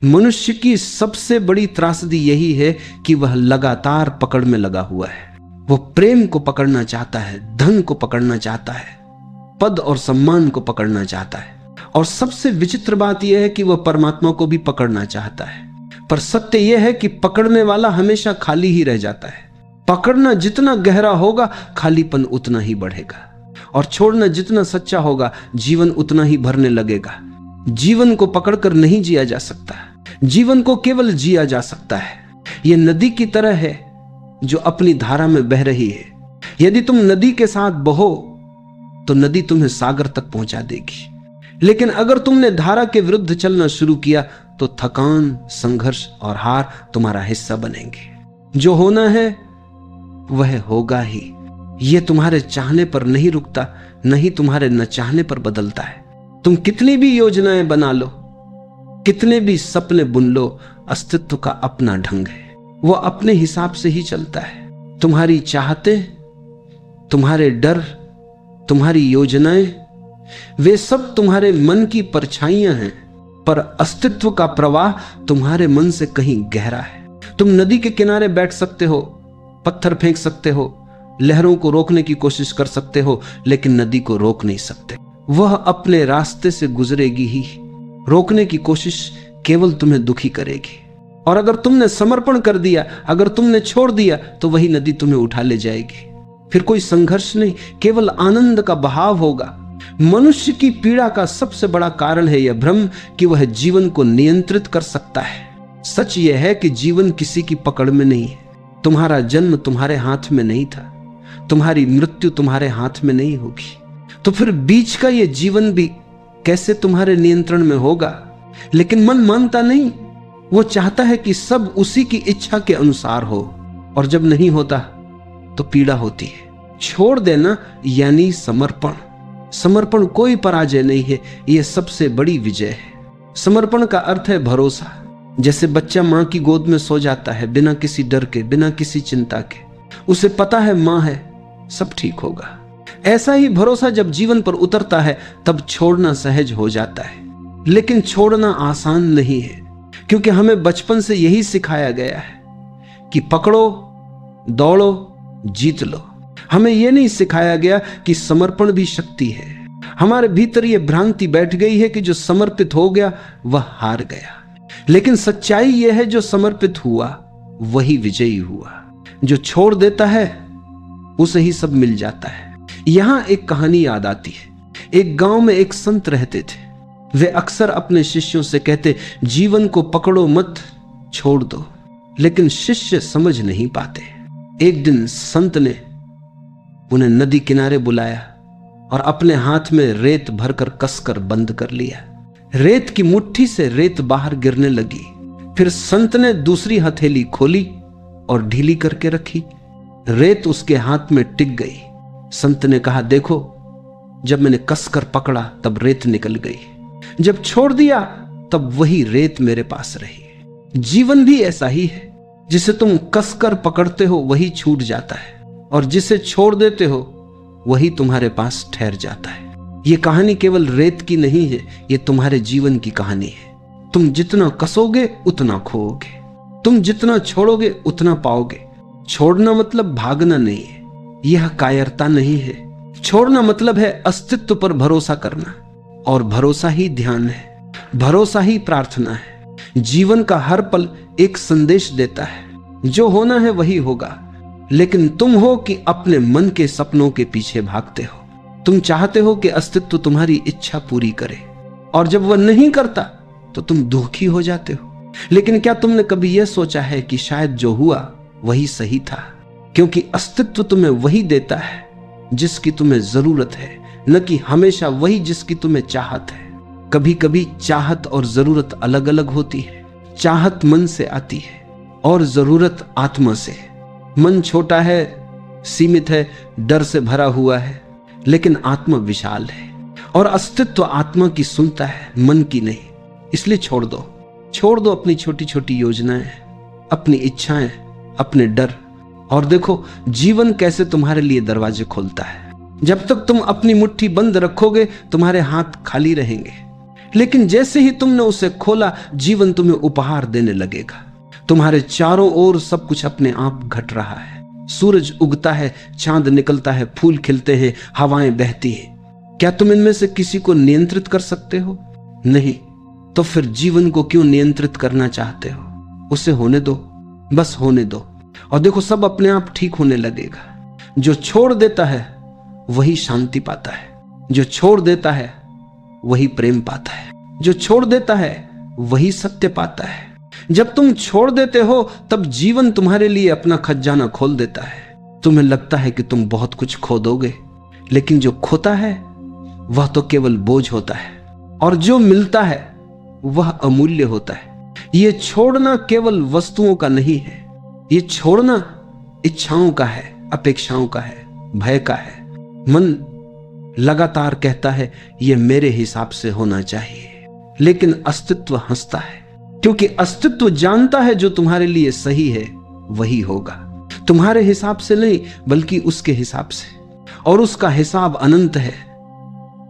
मनुष्य की सबसे बड़ी त्रासदी यही है कि वह लगातार पकड़ में लगा हुआ है। वो प्रेम को पकड़ना चाहता है, धन को पकड़ना चाहता है, पद और सम्मान को पकड़ना चाहता है, और सबसे विचित्र बात यह है कि वह परमात्मा को भी पकड़ना चाहता है। पर सत्य यह है कि पकड़ने वाला हमेशा खाली ही रह जाता है। पकड़ना जितना गहरा होगा, खालीपन उतना ही बढ़ेगा, और छोड़ना जितना सच्चा होगा, जीवन उतना ही भरने लगेगा। जीवन को पकड़कर नहीं जिया जा सकता, जीवन को केवल जिया जा सकता है। यह नदी की तरह है जो अपनी धारा में बह रही है। यदि तुम नदी के साथ बहो तो नदी तुम्हें सागर तक पहुंचा देगी, लेकिन अगर तुमने धारा के विरुद्ध चलना शुरू किया तो थकान, संघर्ष और हार तुम्हारा हिस्सा बनेंगे। जो होना है वह होगा ही। यह तुम्हारे चाहने पर नहीं रुकता, नहीं तुम्हारे न चाहने पर बदलता है। तुम कितनी भी योजनाएं बना लो, कितने भी सपने बुन लो, अस्तित्व का अपना ढंग है। वो अपने हिसाब से ही चलता है। तुम्हारी चाहते, तुम्हारे डर, तुम्हारी योजनाएं, वे सब तुम्हारे मन की परछाइयां हैं, पर अस्तित्व का प्रवाह तुम्हारे मन से कहीं गहरा है। तुम नदी के किनारे बैठ सकते हो, पत्थर फेंक सकते हो, लहरों को रोकने की कोशिश कर सकते हो, लेकिन नदी को रोक नहीं सकते। वह अपने रास्ते से गुजरेगी ही। रोकने की कोशिश केवल तुम्हें दुखी करेगी। और अगर तुमने समर्पण कर दिया, अगर तुमने छोड़ दिया, तो वही नदी तुम्हें उठा ले जाएगी। फिर कोई संघर्ष नहीं, केवल आनंद का बहाव होगा। मनुष्य की पीड़ा का सबसे बड़ा कारण है यह भ्रम कि वह जीवन को नियंत्रित कर सकता है। सच यह है कि जीवन किसी की पकड़ में नहीं है। तुम्हारा जन्म तुम्हारे हाथ में नहीं था, तुम्हारी मृत्यु तुम्हारे हाथ में नहीं होगी, तो फिर बीच का यह जीवन भी कैसे तुम्हारे नियंत्रण में होगा? लेकिन मन मानता नहीं। वो चाहता है कि सब उसी की इच्छा के अनुसार हो, और जब नहीं होता तो पीड़ा होती है। छोड़ देना यानी समर्पण। समर्पण कोई पराजय नहीं है, यह सबसे बड़ी विजय है। समर्पण का अर्थ है भरोसा। जैसे बच्चा मां की गोद में सो जाता है बिना किसी डर के, बिना किसी चिंता के। उसे पता है मां है, सब ठीक होगा। ऐसा ही भरोसा जब जीवन पर उतरता है तब छोड़ना सहज हो जाता है। लेकिन छोड़ना आसान नहीं है, क्योंकि हमें बचपन से यही सिखाया गया है कि पकड़ो, दौड़ो, जीत लो। हमें यह नहीं सिखाया गया कि समर्पण भी शक्ति है। हमारे भीतर यह भ्रांति बैठ गई है कि जो समर्पित हो गया वह हार गया। लेकिन सच्चाई यह है, जो समर्पित हुआ वही विजयी हुआ। जो छोड़ देता है उसे ही सब मिल जाता है। यहां एक कहानी याद आती है। एक गांव में एक संत रहते थे। वे अक्सर अपने शिष्यों से कहते, जीवन को पकड़ो मत, छोड़ दो। लेकिन शिष्य समझ नहीं पाते। एक दिन संत ने उन्हें नदी किनारे बुलाया और अपने हाथ में रेत भरकर कसकर बंद कर लिया। रेत की मुट्ठी से रेत बाहर गिरने लगी। फिर संत ने दूसरी हथेली खोली और ढीली करके रखी। रेत उसके हाथ में टिक गई। संत ने कहा, देखो, जब मैंने कसकर पकड़ा तब रेत निकल गई, जब छोड़ दिया तब वही रेत मेरे पास रही। जीवन भी ऐसा ही है। जिसे तुम कसकर पकड़ते हो वही छूट जाता है, और जिसे छोड़ देते हो वही तुम्हारे पास ठहर जाता है। यह कहानी केवल रेत की नहीं है, यह तुम्हारे जीवन की कहानी है। तुम जितना कसोगे उतना खोओगे, तुम जितना छोड़ोगे उतना पाओगे। छोड़ना मतलब भागना नहीं है, यह कायरता नहीं है। छोड़ना मतलब है अस्तित्व पर भरोसा करना, और भरोसा ही ध्यान है, भरोसा ही प्रार्थना है। जीवन का हर पल एक संदेश देता है, जो होना है वही होगा। लेकिन तुम हो कि अपने मन के सपनों के पीछे भागते हो। तुम चाहते हो कि अस्तित्व तुम्हारी इच्छा पूरी करे, और जब वह नहीं करता तो तुम दुखी हो जाते हो। लेकिन क्या तुमने कभी यह सोचा है कि शायद जो हुआ वही सही था? क्योंकि अस्तित्व तुम्हें वही देता है जिसकी तुम्हें जरूरत है, न कि हमेशा वही जिसकी तुम्हें चाहत है। कभी कभी चाहत और जरूरत अलग अलग होती है। चाहत मन से आती है और जरूरत आत्मा से। मन छोटा है, सीमित है, डर से भरा हुआ है, लेकिन आत्मा विशाल है, और अस्तित्व आत्मा की सुनता है, मन की नहीं। इसलिए छोड़ दो अपनी छोटी छोटी योजनाएं, अपनी इच्छाएं, अपने डर, और देखो जीवन कैसे तुम्हारे लिए दरवाजे खोलता है। जब तक तुम अपनी मुट्ठी बंद रखोगे तुम्हारे हाथ खाली रहेंगे, लेकिन जैसे ही तुमने उसे खोला, जीवन तुम्हें उपहार देने लगेगा। तुम्हारे चारों ओर सब कुछ अपने आप घट रहा है। सूरज उगता है, चांद निकलता है, फूल खिलते हैं, हवाएं बहती हैं। क्या तुम इनमें से किसी को नियंत्रित कर सकते हो? नहीं। तो फिर जीवन को क्यों नियंत्रित करना चाहते हो? उसे होने दो, बस होने दो, और देखो सब अपने आप ठीक होने लगेगा। जो छोड़ देता है वही शांति पाता है, जो छोड़ देता है वही प्रेम पाता है, जो छोड़ देता है वही सत्य पाता है। जब तुम छोड़ देते हो तब जीवन तुम्हारे लिए अपना खजाना खोल देता है। तुम्हें लगता है कि तुम बहुत कुछ खो दोगे, लेकिन जो खोता है वह तो केवल बोझ होता है, और जो मिलता है वह अमूल्य होता है। ये छोड़ना केवल वस्तुओं का नहीं है, ये छोड़ना इच्छाओं का है, अपेक्षाओं का है, भय का है। मन लगातार कहता है ये मेरे हिसाब से होना चाहिए, लेकिन अस्तित्व हंसता है, क्योंकि अस्तित्व जानता है जो तुम्हारे लिए सही है वही होगा। तुम्हारे हिसाब से नहीं, बल्कि उसके हिसाब से, और उसका हिसाब अनंत है।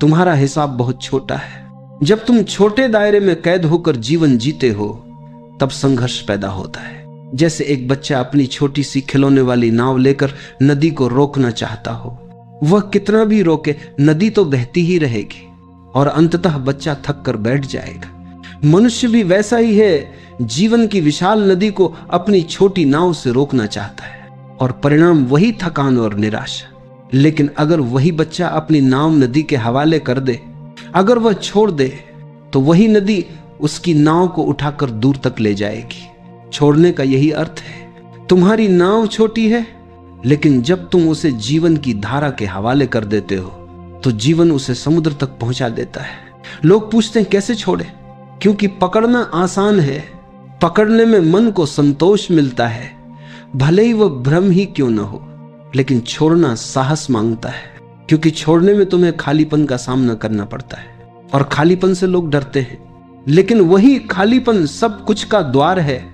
तुम्हारा हिसाब बहुत छोटा है। जब तुम छोटे दायरे में कैद होकर जीवन जीते हो तब संघर्ष पैदा होता है। जैसे एक बच्चा अपनी छोटी सी खिलौने वाली नाव लेकर नदी को रोकना चाहता हो। वह कितना भी रोके, नदी तो बहती ही रहेगी और अंततः बच्चा थक कर बैठ जाएगा। मनुष्य भी वैसा ही है, जीवन की विशाल नदी को अपनी छोटी नाव से रोकना चाहता है, और परिणाम वही थकान और निराशा। लेकिन अगर वही बच्चा अपनी नाव नदी के हवाले कर दे, अगर वह छोड़ दे, तो वही नदी उसकी नाव को उठाकर दूर तक ले जाएगी। छोड़ने का यही अर्थ है। तुम्हारी नाव छोटी है, लेकिन जब तुम उसे जीवन की धारा के हवाले कर देते हो तो जीवन उसे समुद्र तक पहुंचा देता है। लोग पूछते हैं कैसे छोड़े? क्योंकि पकड़ना आसान है, पकड़ने में मन को संतोष मिलता है, भले ही वह भ्रम ही क्यों न हो। लेकिन छोड़ना साहस मांगता है, क्योंकि छोड़ने में तुम्हें खालीपन का सामना करना पड़ता है, और खालीपन से लोग डरते हैं। लेकिन वही खालीपन सब कुछ का द्वार है।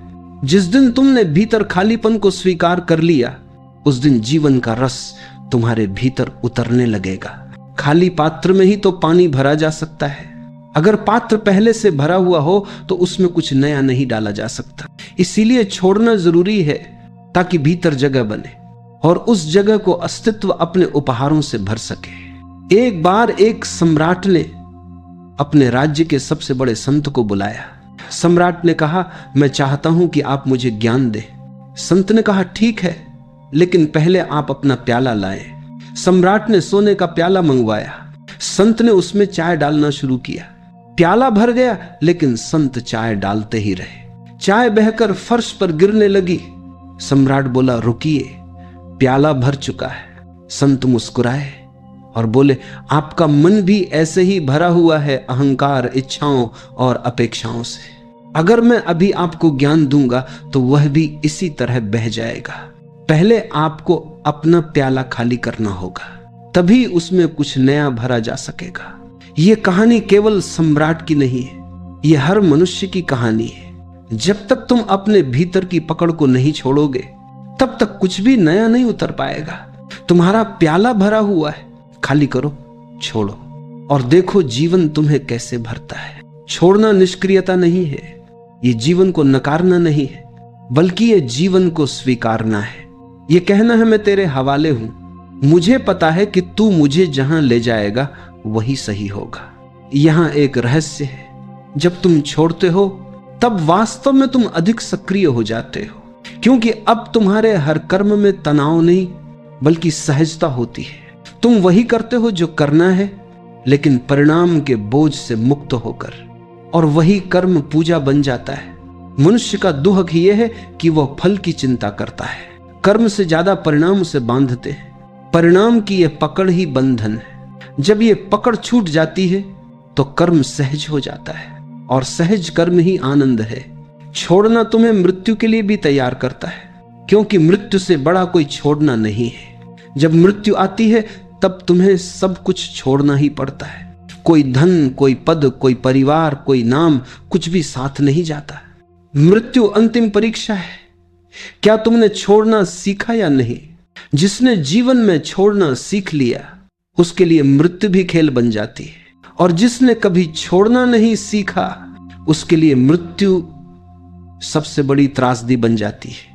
जिस दिन तुमने भीतर खालीपन को स्वीकार कर लिया, उस दिन जीवन का रस तुम्हारे भीतर उतरने लगेगा। खाली पात्र में ही तो पानी भरा जा सकता है। अगर पात्र पहले से भरा हुआ हो तो उसमें कुछ नया नहीं डाला जा सकता। इसीलिए छोड़ना जरूरी है, ताकि भीतर जगह बने और उस जगह को अस्तित्व अपने उपहारों से भर सके। एक बार एक सम्राट ने अपने राज्य के सबसे बड़े संत को बुलाया। सम्राट ने कहा, मैं चाहता हूं कि आप मुझे ज्ञान दें। संत ने कहा, ठीक है, लेकिन पहले आप अपना प्याला लाएं। सम्राट ने सोने का प्याला मंगवाया। संत ने उसमें चाय डालना शुरू किया। प्याला भर गया, लेकिन संत चाय डालते ही रहे। चाय बहकर फर्श पर गिरने लगी। सम्राट बोला, रुकिए, प्याला भर चुका है। संत मुस्कुराए और बोले, आपका मन भी ऐसे ही भरा हुआ है अहंकार, इच्छाओं और अपेक्षाओं से। अगर मैं अभी आपको ज्ञान दूंगा तो वह भी इसी तरह बह जाएगा। पहले आपको अपना प्याला खाली करना होगा, तभी उसमें कुछ नया भरा जा सकेगा। यह कहानी केवल सम्राट की नहीं है, यह हर मनुष्य की कहानी है। जब तक तुम अपने भीतर की पकड़ को नहीं छोड़ोगे, तब तक कुछ भी नया नहीं उतर पाएगा। तुम्हारा प्याला भरा हुआ है, खाली करो, छोड़ो, और देखो जीवन तुम्हें कैसे भरता है। छोड़ना निष्क्रियता नहीं है, ये जीवन को नकारना नहीं है, बल्कि ये जीवन को स्वीकारना है। ये कहना है, मैं तेरे हवाले हूं, मुझे पता है कि तू मुझे जहां ले जाएगा वही सही होगा। यहां एक रहस्य है, जब तुम छोड़ते हो तब वास्तव में तुम अधिक सक्रिय हो जाते हो, क्योंकि अब तुम्हारे हर कर्म में तनाव नहीं बल्कि सहजता होती है। तुम वही करते हो जो करना है, लेकिन परिणाम के बोझ से मुक्त होकर, और वही कर्म पूजा बन जाता है। मनुष्य का दुख यह है कि वह फल की चिंता करता है, कर्म से ज्यादा परिणाम उसे बांधते हैं। परिणाम की यह पकड़ ही बंधन है। जब यह पकड़ छूट जाती है तो कर्म सहज हो जाता है, और सहज कर्म ही आनंद है। छोड़ना तुम्हें मृत्यु के लिए भी तैयार करता है, क्योंकि मृत्यु से बड़ा कोई छोड़ना नहीं है। जब मृत्यु आती है तब तुम्हें सब कुछ छोड़ना ही पड़ता है। कोई धन, कोई पद, कोई परिवार, कोई नाम, कुछ भी साथ नहीं जाता। मृत्यु अंतिम परीक्षा है। क्या तुमने छोड़ना सीखा या नहीं? जिसने जीवन में छोड़ना सीख लिया, उसके लिए मृत्यु भी खेल बन जाती है, और जिसने कभी छोड़ना नहीं सीखा उसके लिए मृत्यु सबसे बड़ी त्रासदी बन जाती है।